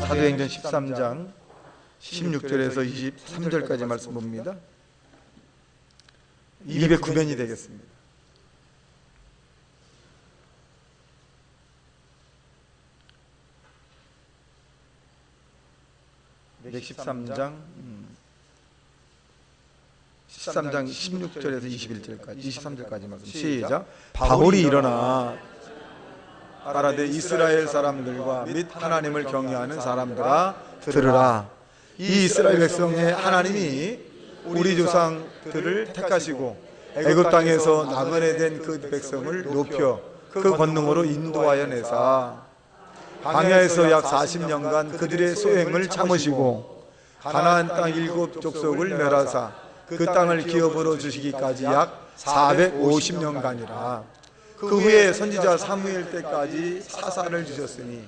사도행전 13장 16절에서 23절까지 말씀 봅니다. 209변이 되겠습니다. 네, 13장 16절에서 21절까지 23절까지 말씀. 시작. 바울이 일어나 말하되 이스라엘 사람들과 및 하나님을 경외하는 사람들아 들으라. 이 이스라엘 백성의 하나님이 우리 조상들을 택하시고 애굽 땅에서 나그네된 그 백성을 높여 그 권능으로 인도하여 내사 광야에서 약 40년간 그들의 소행을 참으시고 가나안 땅 7족속을 멸하사 그 땅을 기업으로 주시기까지 약 450년간이라. 그 후에 선지자 사무엘 때까지 사사를 주셨으니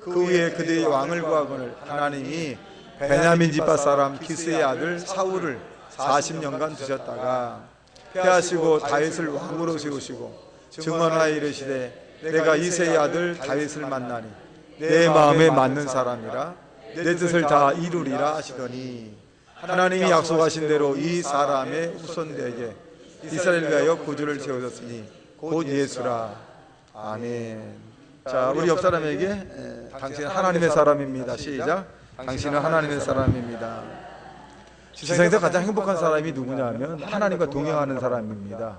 그 후에 그들의 왕을 구하거늘 하나님이 베냐민 지파 사람 기스의 아들 사울을 40년간 두셨다가 패하시고 다윗을 왕으로 세우시고 증언하여 이르시되 내가 이새의 아들 다윗을 만나니 내 마음에 맞는 사람이라 내 뜻을 다 이루리라 하시더니 하나님이 약속하신 대로 이 사람의 후손들에게 이스라엘을 위하여 구주를 세우셨으니 곧 예수라. 아멘. 자, 우리 옆 사람에게 당신은 하나님의 사람입니다. 시작. 당신은 하나님의 사람입니다. 세상에서 가장 행복한 사람이 누구냐 하면 하나님과 동행하는 사람입니다.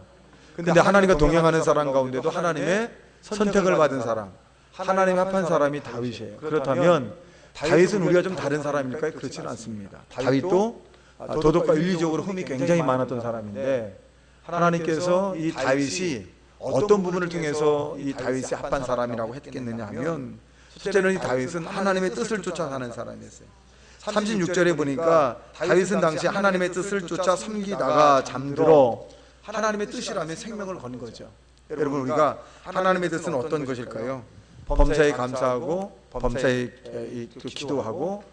근데 하나님과 동행하는 사람 가운데도 하나님의 선택을 받은 사람, 하나님 합한 사람이 다윗이에요. 그렇다면 다윗은 우리가 좀 다른 사람일까요? 그렇지는 않습니다. 다윗도 도덕과 윤리적으로 흠이 굉장히 많았던 사람인데 하나님께서 이 다윗이 어떤 부분을 통해서 이 다윗이 합한 사람이라고 했겠느냐 하면 첫째는 이 다윗은 하나님의 뜻을 쫓아 사는 사람이었어요. 36절에 보니까 다윗은 당시 하나님의 뜻을 쫓아 섬기다가 잠들어 하나님의 뜻이라면 생명을 건 거죠. 여러분, 우리가 하나님의 뜻은 어떤 것일까요? 범사에 감사하고 범사에 기도하고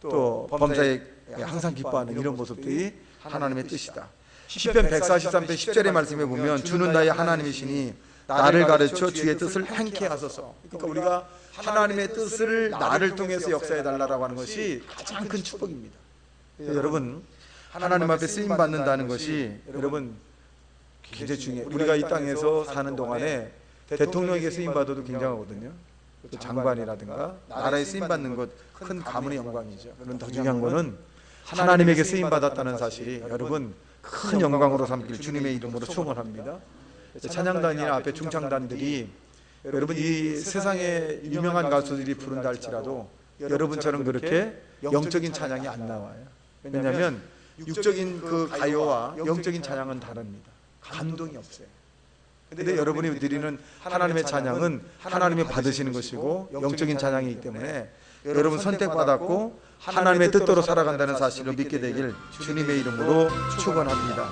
또 범사에 항상 기뻐하는 이런 모습들이 하나님의 뜻이다. 시편 143편 10절의 말씀에 보면 주는 나의 하나님이시니 나를 가르쳐 주의 뜻을 행케 하소서. 그러니까 우리가 하나님의 뜻을 나를 통해서 역사해 달라고 하는 것이 가장 큰 축복입니다. 여러분, 하나님 앞에 쓰임 받는다는 것이 여러분 굉장히 중요해요. 우리가 이 땅에서 사는 동안에 대통령에게 쓰임 받아도 굉장하거든요. 또 장관이라든가 나라에 쓰임 받는 것 큰 가문의 영광이죠. 그런데 더 중요한 거는 하나님에게 쓰임 받았다는 사실이 여러분 큰 영광으로 삼길 주님의 이름으로 축원합니다. 찬양단이나 앞에 중창단들이 여러분 이 세상에 유명한 가수들이 부른다 할지라도 여러분처럼 그렇게 영적인 찬양이 안 나와요. 왜냐하면 육적인 그 가요와 영적인 찬양은 다릅니다. 감동이 없어요. 근데 여러분이 드리는 하나님의 찬양은 하나님이 받으시는 것이고 영적인 찬양이기 때문에 여러분 선택받았고 하나님의 뜻대로 살아간다는 사실을 믿게 되길 주님의 이름으로 축원합니다.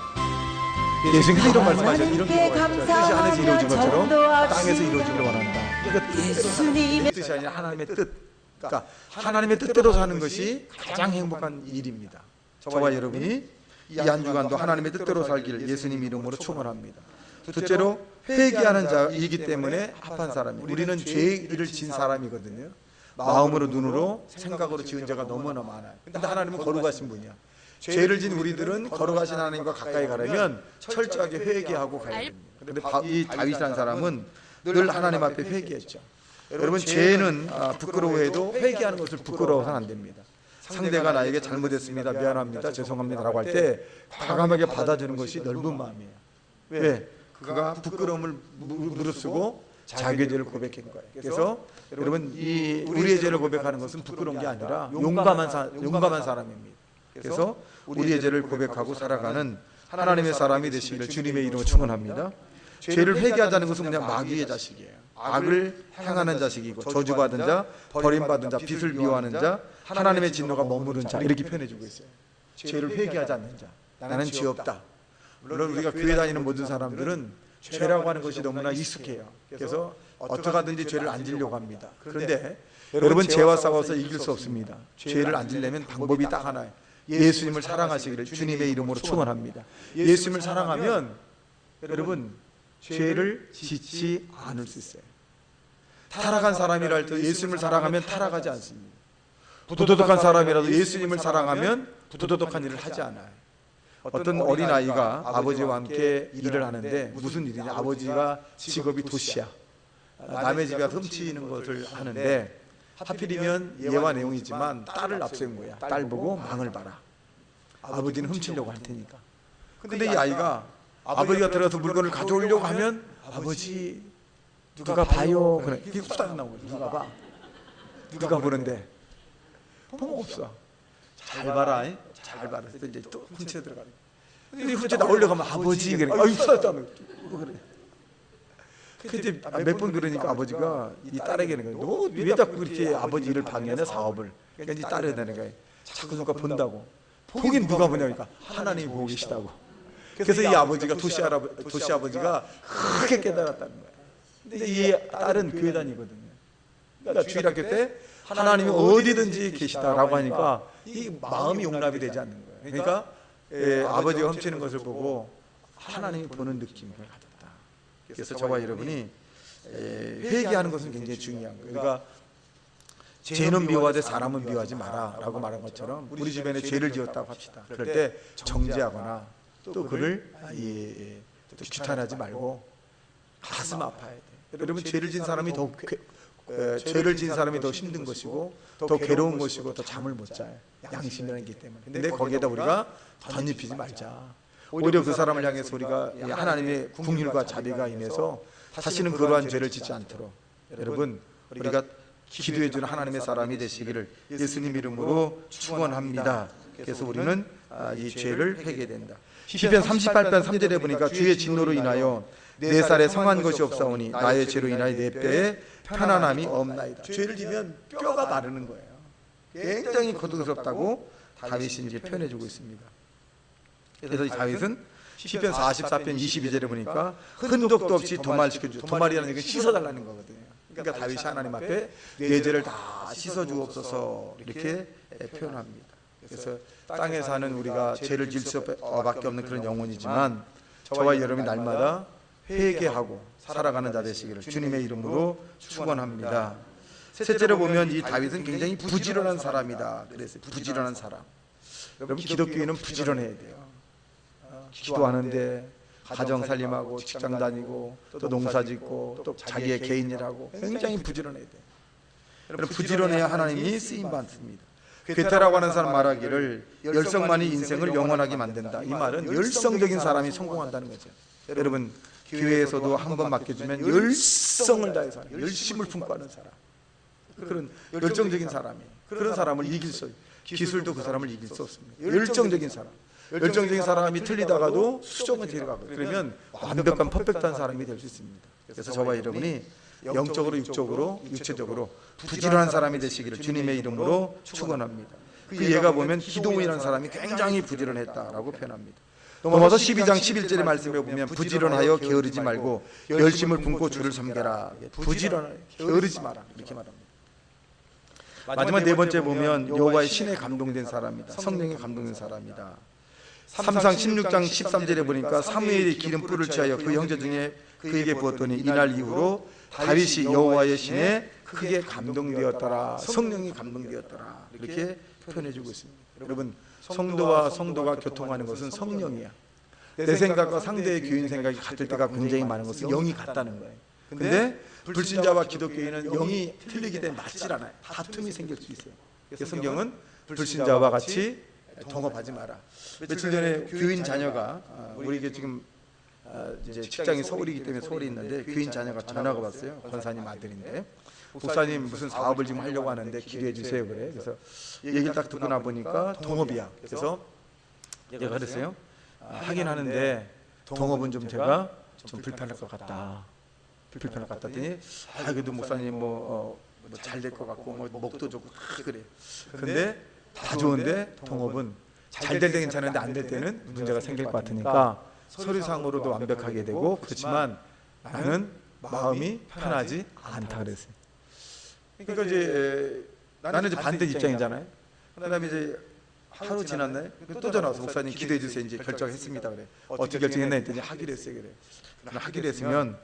예수님께서 이런 말씀하셨어요. 이런 기도가 있죠. 뜻이 하늘에서 이루어진 것처럼 땅에서 이루어지길 원한다. 그러니까 예수님의 뜻이 아니라 하나님의 뜻. 그러니까 하나님의 뜻대로 사는 것이 가장 행복한 일입니다. 저와 여러분이 이 한 주간도 하나님의 뜻대로 살기를 예수님 이름으로 축원합니다. 둘째로 회개하는 자이기 때문에 합한 사람이에요. 우리는 죄를 진 사람이거든요. 마음으로 눈으로 생각으로 지은 죄가 너무나 많아요. 근데 하나님은 거룩하신 분이야. 죄를 진 우리들은 거룩하신 하나님과 가까이 가려면 철저하게 회개하고 가야 됩니다. 그런데 이 다윗이라는 사람은 늘 하나님 앞에 회개했죠. 여러분, 죄는 부끄러워해도 회개하는 것을 부끄러워서는 안 됩니다. 상대가 나에게 잘못했습니다, 미안합니다, 죄송합니다 라고 할 때 과감하게 받아주는 것이 넓은 마음이에요. 왜? 그가 부끄러움을 무릅쓰고 자기의 죄를 고백한 거예요. 그래서 여러분 이 우리의 죄를 고백하는 것은 부끄러운 게 아니라 용감한 사람입니다. 그래서 우리의 죄를 고백하고 살아가는 하나님의 사람이 되시기를 주님의 이름으로 축원합니다. 죄를 회개하자는 것은 그냥 마귀의 자식이에요. 악을 행하는 자식이고 저주받은 자, 버림받은 자, 빛을 미워하는 자, 하나님의 진노가 머무른 자 이렇게 표현해주고 있어요. 죄를 회개하지 않는 자, 나는 죄 없다. 물론 우리가 교회 다니는 모든 사람들은 죄라고 하는 것이 너무나 익숙해요. 그래서 어떻게 하든지 죄를 안 지려고 합니다. 그런데 여러분 죄와 싸워서 이길 수 없습니다. 죄를 안 지려면 방법이 딱 하나예요. 예수님을 사랑하시기를 주님의 이름으로 축원합니다. 예수님을 사랑하면 여러분 죄를 짓지 않을 수 있어요. 타락한 사람이라 할 때 예수님을 사랑하면 타락하지 않습니다. 부도덕한 사람이라도 예수님을 사랑하면 부도덕한 일을 하지 않아요. 어떤 어린아이가 아버지와 함께 일을 하는데 무슨 일이냐, 아버지가 직업이 도시야. 남의 집에 훔치는 것을 하는데 하필이면 예화 내용이지만 딸을 앞세운 거야. 딸 보고 망을 봐라. 아버지는 훔치려고 할 테니까. 근데 이 아이가 아버지가 들어가서 물건을 가져오려고 하면 아버지 누가 봐요. 그래. 이게 후다닥 나오고 누가 봐. 누가 보는데 뭐 없어. 잘 봐라. 잘 봐라. 이제 또 훔쳐 들어가는. 근데 훔쳐 나오려고 하면 아버지 그래. 아유 후다닥 그래. 이제 몇 번 그러니까 아버지가 이 딸에게는 너 왜 자꾸 그렇게 아버지 일을 방해하냐 사업을. 그러니까 이 딸에 되는 거야. 자꾸 누가 본다고. 보긴 누가 보냐니까 하나님이 보고 계시다고. 그래서 이 아버지가 도시 아버지가 크게 깨달았다는 거야. 근데 이 딸은 교회 다니거든요. 그러니까 주일학교 때 하나님이 어디든지 계시다라고 하니까 이 마음이 용납이 되지 않는 거예요. 그러니까 아버지가 훔치는 것을 보고 하나님이 보는 느낌을 가졌다. 그래서 저와 여러분이 회개하는 것은 굉장히 중요한 거예요. 그러니까 죄는 미워하되 사람은 미워하지 마라 라고 말한 것처럼 우리 주변에 죄를 지었다고 합시다. 그럴 때 정죄하거나 또 그를 또 규탄하지 말고 가슴 아파야 돼. 여러분 죄를 진 사람이 더 힘든 것이고 더 괴로운 것이고 더 잠을 못 자요. 양심이라는 게 때문에. 근데 거기에다 우리가 덧입히지 말자. 오히려 그 사람을 향해서 우리가 하나님의 긍휼과 자비가 임해서 다시는 그러한 죄를 짓지 않도록 여러분 우리가 기도해 주는 하나님의 사람이 되시기를 예수님 이름으로 축원합니다. 그래서 우리는 이 죄를 회개된다. 시편 38편 3절에 보니까 주의 진노로 인하여 내 살에 성한 것이 없사오니 나의 죄로 인하여 내 뼈에 편안함이 없나이다. 죄를 지면 뼈가 마르는 거예요. 굉장히 고통스럽다고 다윗이 이제 표현해주고 있습니다. 그래서 이 다윗은 시편 44편 22절에 보니까 흔적도 없이 도말시켜주. 도말이라는 게 씻어달라는 거거든요. 그러니까 다윗이 하나님 앞에 내 죄를 다 씻어주옵소서 이렇게 표현합니다. 그래서 땅에 사는 우리가 죄를 질 수밖에 없는 그런 영혼이지만 저와 여러분이 날마다 회개하고 살아가는 자 되시기를 주님의 이름으로 축원합니다. 셋째로 보면 이 다윗은 굉장히 부지런한 사람이다. 그래서 부지런한 사람. 여러분 기독교인은 부지런해야 돼요. 기도하는데 가정 살림하고 직장 다니고 또 농사 짓고 또 자기의 개인 일하고 굉장히 부지런해야 돼요. 여러분 부지런해야 하나님이 쓰임 받습니다. 괴테라고 하는 사람 말하기를 열성만이 인생을 영원하게 만든다. 이 말은 열성적인 사람이 성공한다는 거죠. 여러분 교회에서도 한 번 맡겨주면 열성을 다해서 열심을 품고 하는 사람, 그런 열정적인 사람이 그런 사람을 이길 수, 기술도 그 사람을 이길 수 없습니다. 열정적인 사람, 열정적인 사람이 틀리다가도 수정을 데려가고 그러면 완벽한 퍼펙트한 사람이 될 수 있습니다. 그래서 저와 여러분이 영적으로 육적으로 유체적으로 부지런한 사람이 되시기를 주님의 이름으로 축원합니다. 그 예가 보면 기동이라는 사람이 굉장히 부지런했다라고 표현합니다. 넘어서 12장 11절의 말씀에 보면 부지런하여 게으르지 말고 열심을 품고 주를 섬겨라. 부지런하여 게으르지 마라 이렇게 말합니다. 마지막 네 번째 보면 여호와의 신에 감동된 사람이다. 성령에 감동된 사람이다. 3상 16장 13절에 보니까 사무엘이 기름 뿔을 취하여 그 형제 중에 그에게 부었더니 이날 이후로 다윗이 여호와의 신에 크게 감동되었더라. 성령이 감동되었더라. 이렇게 표현해주고 있습니다. 여러분 성도와 성도가 교통하는 것은 성령이야. 내 생각과 상대의 교인 생각이 같을 때가 굉장히 많은 것은 영이 같다는 거예요. 근데 불신자와 기독교인은 영이 틀리기 때문에 맞질 않아요. 다툼이 생길 수 있어요. 그래서 성경은 불신자와 같이 동업하지 마라. 며칠 전에 교인 자녀가 우리에게 지금 이제 직장이 서울이기 때문에 서울에 있는데 교인 자녀가 전화가 왔어요. 권사님 아들인데 목사님 무슨 사업을 지금 하려고 하는데 기도해 주세요 그래. 그래서 얘기를 딱 듣고 나 보니까 동업이야. 그래서 얘가 그랬어요. 하긴 하는데 동업은 좀 제가 좀 불편할 것 같다. 불편할 것 같다더니 그래도 목사님 잘 될 것 같고 뭐 목도 좋고 그래. 근데 다 좋은데 동업은 잘 될 때 괜찮은데 안 될 때는 문제가 생길 것 같으니까 서류상으로도 완벽하게 되고 그렇지만 나는 마음이 편하지 않다 그랬어요. 그러니까 이제 나는 이제 반대 입장이잖아요. 그다음에 이제 하루 지났나요? 또 전화 와서 목사님 기도해 주세요. 이제 결정했습니다 그래. 어떻게 결정했나 했더니 하기로 했어요 그래. 하기로 했으면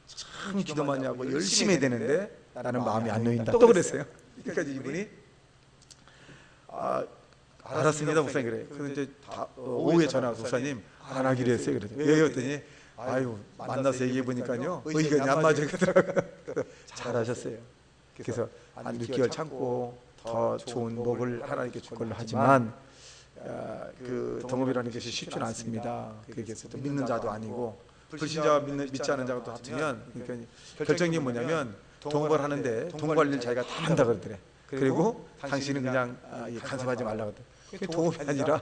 참 기도 많이 하고 열심히 해야 되는데 나는 마음이 안 놓인다 또 그랬어요. 그러니까 이분이 알았습니다 목사님. 그래. 그런데 이제 오후에 전화 와서 목사님 안 하기로 했어요. 그래서 왜요? 했더니 아유 만나서 얘기해 보니까요 의견이 안 맞아요. 잘하셨어요. 그래서 한 6개월 참고 더 좋은 목을 하나님께 줄 걸로 하지만 그 동업이라는 것이 쉽지는 않습니다. 그래서 믿는 자도 아니고 불신자와 믿지 않은 자가 또 합치면 그러니까 결정이 뭐냐면 동업을 하는데 동관리를 자기가 다 한다 그러더래. 그리고 당신은 그냥 간섭하지 말라고 그러더래. 그게 동업이 아니라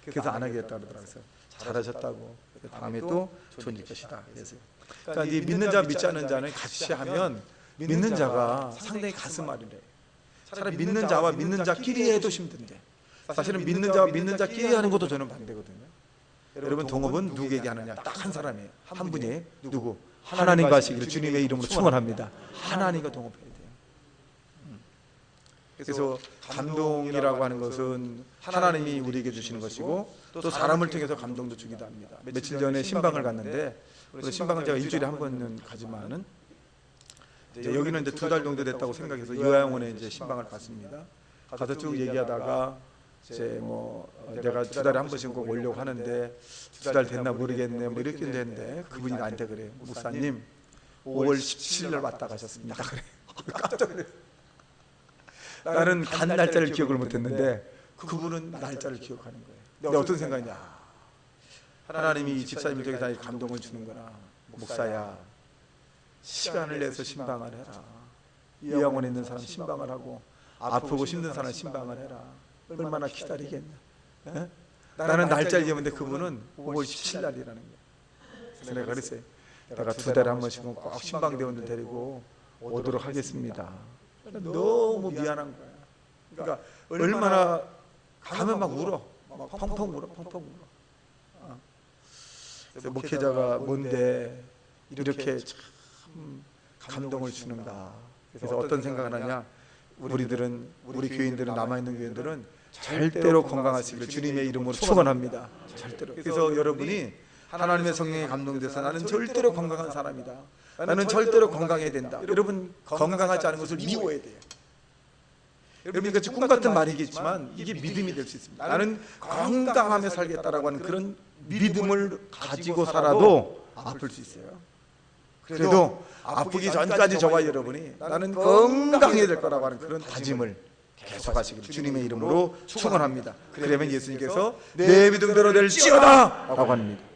그래서 안 하겠다 그러더라고요. 그래서 잘하셨다고 다음에 또 좋은 일 것이다. 그래서 그러니까 이 믿는 자 믿지 않는 자는 같이 하면 믿는 자가 상당히 가슴 아리래. 차라리 믿는 자와 믿는 자끼리 해도 힘든데 사실은 믿는 자와 믿는 자끼리 하는 것도 저는 반대거든요. 여러분 동업은 누구에게 하느냐? 딱 한 사람이에요. 한 분이 누구? 하나님과 하시기를 주님의 이름으로 축원합니다. 하나님과 동업해야 돼요. 그래서 감동이라고 하는 것은 하나님이 우리에게 주시는 것이고 또 사람을 통해서 감동도 주기도 합니다. 며칠 전에 신방을 갔는데 신방을 제가 일주일에 한 번은 가지만은 이제 여기는 이제 2달 정도 됐다고 생각해서 요양원에 이제 신방을 갔습니다. 가서 쭉 얘기하다가 이제 뭐 내가 2달에 한 번씩 꼭 오려고 하는데 2달 됐나 모르겠네 뭐 이렇게 됐는데 그분이 나한테 그래요. 목사님 5월 17일 왔다 가셨습니다. 그래. 깜짝 놀랐어요. 나는 간 날짜를 기억을 못했는데 그분은 날짜를 기억하는 거예요. 근데 어떤 생각이냐? 하나님이 이 집사님을 통해서 나에게 감동을 주는구나. 목사야, 시간을 내서 신방을 해라. 요양원에 있는 사람 신방을 하고 아프고 힘든 사람 신방을 해라. 얼마나 기다리겠냐? 에? 나는 날짜를 기억했는데 그분은 5월 17일 날이라는 거예요. 그래서 내가 그랬어요. 내가 2달에 한 번씩은 꼭 신방대원들 데리고 오도록 하겠습니다. 너무 미안한 거야. 그러니까 얼마나 가면 막 울어, 막 펑펑 울어, 펑펑 울어. 그래서 목회자가 뭔데 이렇게 참 감동을 주는가. 그래서 어떤 생각을 하냐? 우리 교인들은 남아있는 교인들은 절대로 건강하시기를 주님의 이름으로 축원합니다. 절대로. 그래서 여러분이 하나님의 성령에 감동돼서 나는 절대로 건강한 사람이다. 나는 절대로 건강해야 된다. 여러분 건강하지 않은 것을 미워해야 돼요. 여러분 이것이 꿈 같은 말이겠지만 이게 믿음이 될 수 있습니다. 나는 건강하며 살겠다라고 하는 그런 믿음을 가지고 살아도 아플 수 있어요. 그래도 아프기 전까지 저와 여러분이 나는 건강해야 될 거라고 하는 그런 다짐을 계속 하시길 주님의 이름으로 축원합니다. 그러면 예수님께서 내 믿음대로 될지어다 라고 합니다.